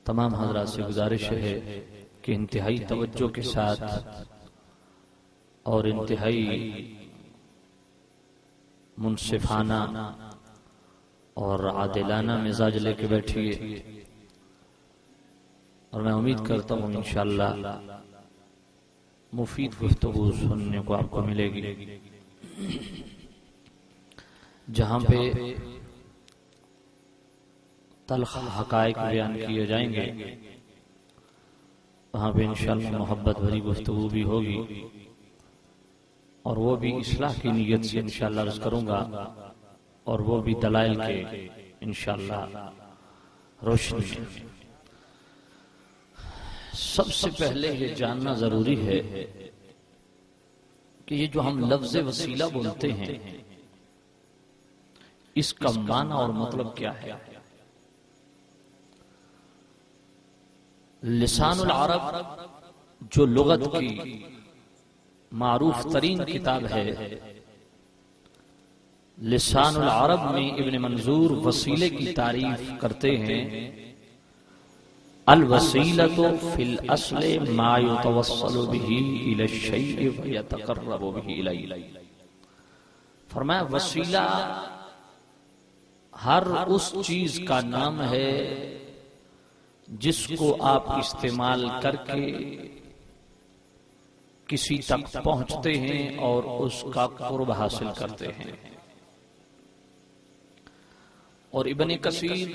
تمام حضرات سے گزارش ہے کہ انتہائی توجہ کے ساتھ اور انتہائی منصفانہ اور عادلانہ مزاج لے کے بیٹھیے، اور میں امید کرتا ہوں انشاءاللہ مفید گفتگو سننے کو آپ کو ملے گی، جہاں پہ تلخ حقائق بیان کیے جائیں گے وہاں پہ انشاءاللہ محبت بھری گفتگو بھی ہوگی، اور وہ بھی اصلاح کی نیت سے انشاءاللہ عرض کروں گا، اور وہ بھی دلائل کے انشاءاللہ روشنی میں۔ سب سے پہلے یہ جاننا ضروری ہے کہ یہ جو ہم لفظ وسیلہ بولتے ہیں اس کا معنی اور مطلب کیا ہے۔ لسان العرب جو لغت کی معروف ترین کتاب ہے، لسان العرب میں ابن منظور وسیلے کی تعریف کرتے ہیں، الوسیلۃ فی الاصل ما یتوصل بہ الی الشیء ویتقرب بہ الیہ۔ فرمایا وسیلہ ہر اس چیز کا نام ہے جس کو آپ استعمال کر کے کسی تک پہنچتے ہیں اور اس کا قرب حاصل کرتے ہیں۔ اور ابن کثیر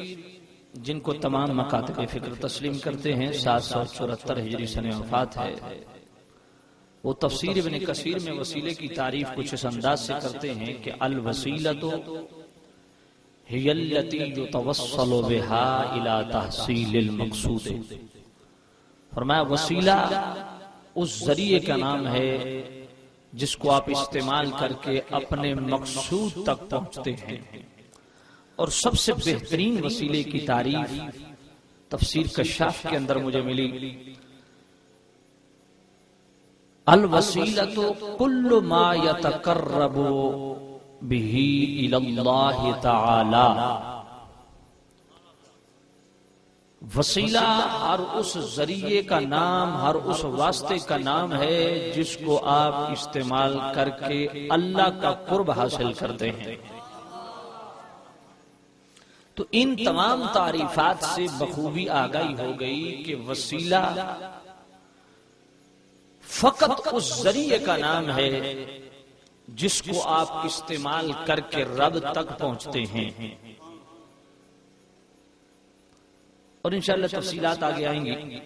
جن کو تمام مکاتب فکر تسلیم کرتے ہیں، 774 ہجری سنہ وفات ہے، وہ تفسیر ابن کثیر میں وسیلے کی تعریف کچھ اس انداز سے کرتے ہیں کہ الوسیلۃ ہی التی یتوصل بها الی تحصیل المقصود۔ فرمایا وسیلہ اس ذریعے کا نام ہے جس کو آپ استعمال کر کے اپنے مقصود تک پہنچتے ہیں۔ اور سب سے بہترین وسیلے کی تعریف تفسیر کشاف کے اندر مجھے ملی، الوسیلۃ کل ما یتقرب بہ الی اللہ تعالی۔ وسیلہ ہر اس ذریعے کا نام، ہر اس واسطے کا نام ہے جس کو آپ استعمال کر کے اللہ کا قرب حاصل کرتے ہیں۔ تو ان تمام تعریفات سے بخوبی آگاہی ہو گئی کہ وسیلہ فقط اس ذریعے کا نام ہے جس کو آپ استعمال کر کے رب تک پہنچتے ہیں، اور انشاءاللہ تفصیلات آگے آئیں گی۔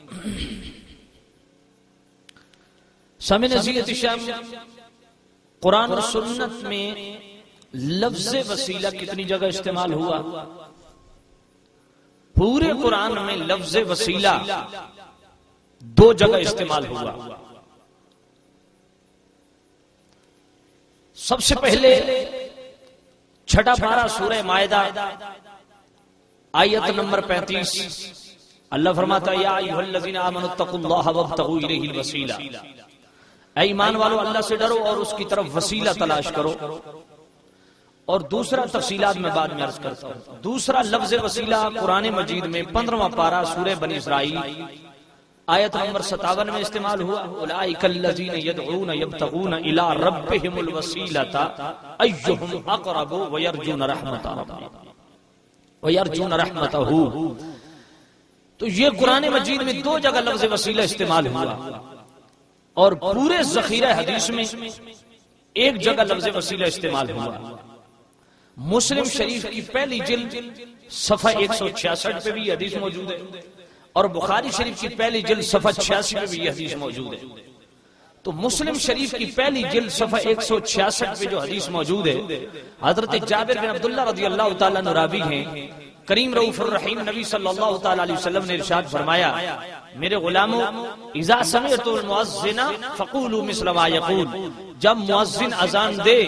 سامع نصیحت شام، قرآن و سنت میں لفظ وسیلہ کتنی جگہ استعمال ہوا؟ پورے قرآن میں لفظ وسیلہ 2 جگہ استعمال ہوا۔ سب سے پہلے چھٹا پارہ سورہ مائدہ آیت نمبر 35، اللہ فرماتا ہے یا ایھا الذین آمنوا اتقوا اللہ وابتغوا الیہ الوسیلہ، اے ایمان والو اللہ سے ڈرو اور اس کی طرف وسیلہ تلاش کرو۔ اور دوسرا تفصیلات میں بعد میں عرض کرتا ہوں۔ دوسرا لفظ وسیلہ قرآن مجید میں 15واں پارہ سورہ بنی اسرائیل آیت نمبر 57 میں استعمال ہوا، اولئک الذین یدعون یبتغون الی ربہم الوسیلۃ ایھم اقرب ویرجون رحمتہ۔ تو یہ قرآن مجید میں 2 جگہ لفظ وسیلہ استعمال ہوا، اور پورے ذخیرہ حدیث میں 1 جگہ لفظ وسیلہ استعمال ہوا۔ مسلم شریف کی پہلی جلد صفحہ 166 پہ بھی یہ حدیث موجود ہے، اور بخاری شریف کی پہلی جلد صفحہ 86 پہ بھی یہ حدیث موجود ہے۔ تو مسلم شریف کی پہلی جلد صفحہ 166 پہ جو حدیث موجود ہے، حضرت جابر بن عبداللہ رضی اللہ تعالیٰ عنہ راوی ہیں، کریم رؤوف الرحیم نبی صلی اللہ تعالیٰ علیہ وسلم نے ارشاد فرمایا، میرے غلاموں اذا سمعتم المؤذن فقولوا مثل ما یقول، جب مؤذن اذان دے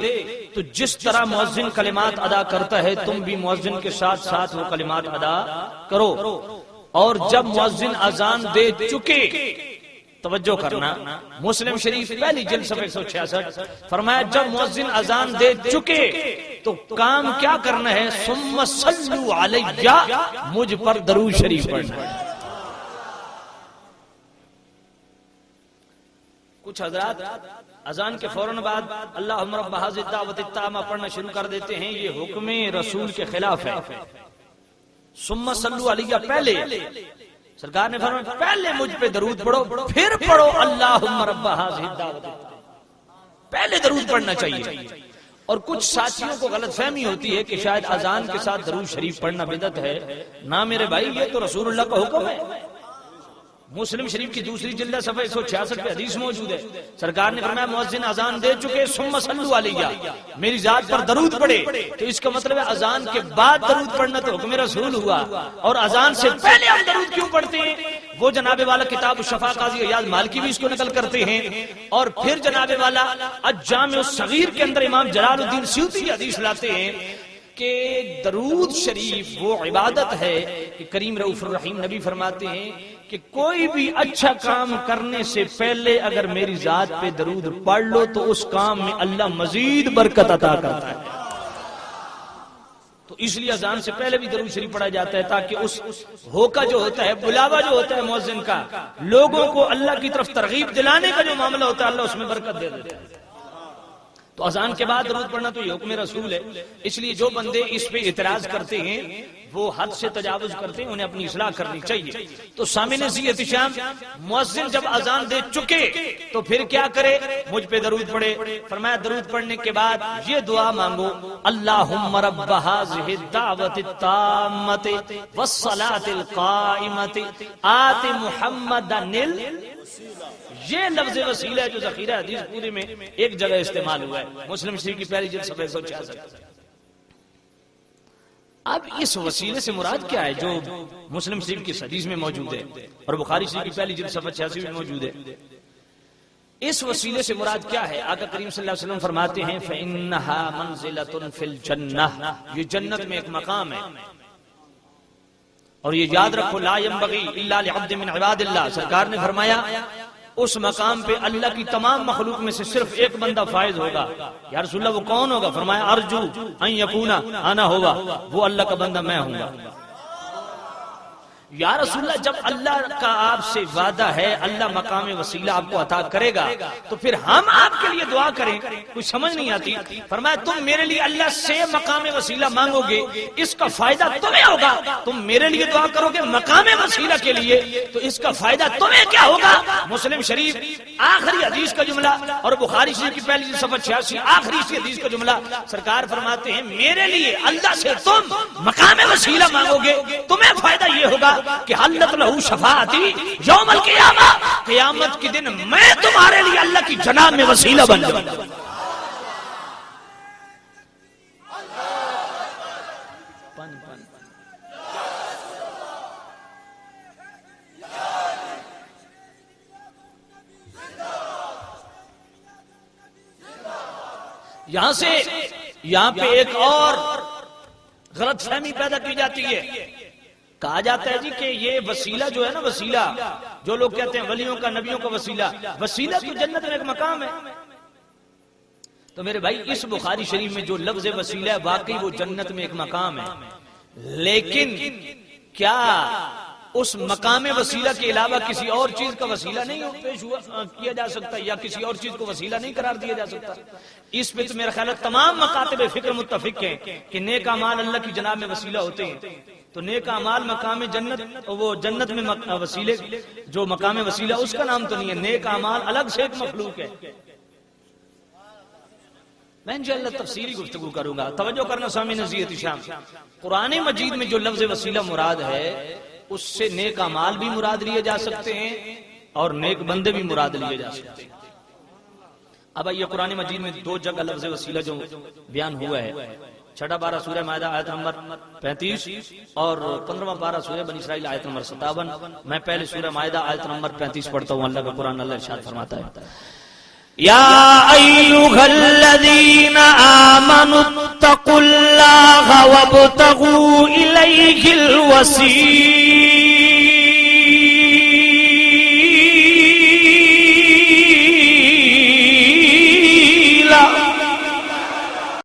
تو جس طرح مؤذن کلمات ادا کرتا ہے تم بھی مؤذن کے ساتھ ساتھ وہ کلمات ادا کرو۔ اور جب مؤذن اذان دے چکے، توجہ کرنا، مسلم شریف پہلی جلد صفحہ 166، فرمایا جب مؤذن اذان دے چکے تو کام کیا کرنا ہے، ثم صلوا علیہ، مجھ پر درود شریف پڑھنا ہے۔ کچھ حضرات اذان کے فوراً بعد اللہم رب ھذہ الدعوۃ التامہ پڑھنا شروع کر دیتے ہیں، یہ حکم رسول کے خلاف ہے۔ ثم صلوا علیہ، پہلے سرکار نے فرمایا پہلے مجھ پہ درود پڑھو پھر پڑھو اللہم رب ھذہ الدعوۃ، پہلے درود پڑھنا چاہیے۔ اور کچھ ساتھیوں کو غلط فہمی ہوتی ہے کہ شاید اذان کے ساتھ درود شریف پڑھنا بدعت ہے۔ نہ میرے بھائی، یہ تو رسول اللہ کا حکم ہے۔ مسلم شریف کی دوسری جلد صفحہ 166 پہ حدیث موجود ہے، سرکار نے فرمایا مؤذن اذان دے چکے ثم صلوا علیہ، میری ذات پر درود پڑھے۔ تو اس کا مطلب ہے اذان کے بعد درود پڑھنا تو حکم رسول ہوا، اور اذان سے پہلے ہم درود کیوں پڑھتے ہیں؟ وہ جناب والا کتاب الشفا قاضی ایاز مالکی بھی اس کو نقل کرتے ہیں، اور پھر جناب والا الجامع الصغیر کے اندر امام جلال الدین سیوطی حدیث لاتے ہیں کہ درود شریف وہ عبادت ہے کہ کریم رؤوف الرحیم نبی فرماتے ہیں کہ کوئی بھی اچھا کام کرنے سے پہلے اگر میری ذات پہ درود پڑھ لو تو اس کام میں اللہ مزید برکت عطا کرتا ہے۔ تو اس لیے اذان سے پہلے بھی درود شریف پڑھا جاتا ہے تاکہ اس ہوکا جو ہوتا ہے، بلاوا جو ہوتا ہے مؤذن کا، لوگوں کو اللہ کی طرف ترغیب دلانے کا جو معاملہ ہوتا ہے اللہ اس میں برکت دے دیتا ہے۔ تو اذان کے بعد درود پڑھنا تو یہ حکم رسول ہے۔ اس لیے جو بندے اس پہ اعتراض کرتے ہیں وہ حد سے تجاوز کرتے ہیں، انہیں اپنی اصلاح کرنی چاہیے۔ تو سامعین ذی احتشام، مؤذن جب اذان دے چکے تو پھر کیا کرے؟ مجھ پہ درود پڑھے۔ فرمایا درود پڑھنے کے بعد یہ دعا مانگو، اللہم رب ھذہ الدعوۃ التامۃ والصلاۃ القائمۃ آت محمدا یہ لفظ وسیلہ ہے جو ذخیرہ حدیث پورے میں ایک جگہ استعمال ہوا ہے، مسلم شریف کی پہلی جلد صفحہ 166۔ اب اس وسیلے سے مراد کیا ہے جو مسلم شریف کی حدیث میں موجود ہے اور بخاری شریف کی پہلی جلد صفحہ 86 میں موجود ہے؟ اس وسیلے سے مراد کیا ہے؟ آقا کریم صلی اللہ علیہ وسلم فرماتے ہیں فَإِنَّهَا مَنزِلَةٌ فِي الْجَنَّةِ، یہ جنت میں ایک مقام ہے، اور یہ یاد رکھو لا ينبغي الا لعبد من عباد اللہ، سرکار نے فرمایا اس مقام پہ اللہ کی تمام مخلوق میں سے صرف ایک بندہ فائز ہوگا۔ یا رسول اللہ وہ کون ہوگا؟ فرمایا ارجو ان یکون انا ہوگا، وہ اللہ کا بندہ میں ہوں گا۔ یا رسول اللہ جب اللہ کا آپ سے وعدہ ہے اللہ مقام وسیلہ آپ کو عطا کرے گا تو پھر ہم آپ کے لیے دعا کریں، کچھ سمجھ نہیں آتی۔ فرمایا تم میرے لیے اللہ سے مقام وسیلہ مانگو گے، اس کا فائدہ تمہیں ہوگا۔ تم میرے لیے دعا کرو گے مقام وسیلہ کے لیے تو اس کا فائدہ تمہیں کیا ہوگا؟ مسلم شریف آخری حدیث کا جملہ اور بخاری شریف کی پہلی جلد صفحہ 86 آخری حدیث کا جملہ، سرکار فرماتے ہیں میرے لیے اللہ سے تم مقام وسیلہ مانگو گے، تمہیں فائدہ یہ ہوگا کہ حلت لہو شفاعتی یوم القیامہ، قیامت کے دن میں تمہارے لیے اللہ کی جناب میں وسیلہ بن جاؤں گا۔ یہاں پہ ایک اور غلط فہمی پیدا کی جاتی ہے، کہا جاتا ہے جی کہ یہ وسیلہ جو ہے نا، وسیلہ جو لوگ کہتے ہیں ولیوں کا نبیوں کا وسیلہ تو جنت میں ایک مقام ہے۔ تو میرے بھائی اس بخاری شریف میں جو لفظ وسیلہ ہے واقعی وہ جنت میں ایک مقام ہے، لیکن کیا اس مقام وسیلہ کے علاوہ کسی اور چیز کا وسیلہ نہیں پیش کیا جا سکتا یا کسی اور چیز کو وسیلہ نہیں قرار دیا جا سکتا؟ اس پہ تو میرا خیال ہے تمام مکاتب فکر متفق ہیں کہ نیک اعمال اللہ کی جناب میں وسیلہ ہوتے ہیں۔ تو نیک اعمال مقام جنت، وہ جنت میں وسیلے جو مقام وسیلہ اس کا نام تو نہیں ہے، نیک اعمال الگ سے ایک مخلوق ہے۔ میں انشاءاللہ تفصیلی گفتگو کروں گا، توجہ کرنا سامعین ذی احتشام۔ قرآن مجید میں جو لفظ وسیلہ مراد ہے اس سے نیک اعمال بھی مراد لیے جا سکتے ہیں اور نیک بندے بھی مراد لیے جا سکتے ہیں۔ اب یہ قرآن مجید میں دو جگہ لفظ وسیلہ جو بیان ہوا ہے، 6 پارہ سورہ مائدہ آیت نمبر 35 اور 15واں پارہ سورہ بنی اسرائیل آیت نمبر 57۔ میں پہلے سورہ مائدہ آیت نمبر 35 پڑھتا ہوں۔ اللہ کا قرآن اللہ ارشاد فرماتا ہے یا ایھا الذین آمنوا اتقوا اللہ وابتغوا الیہ الوسیلہ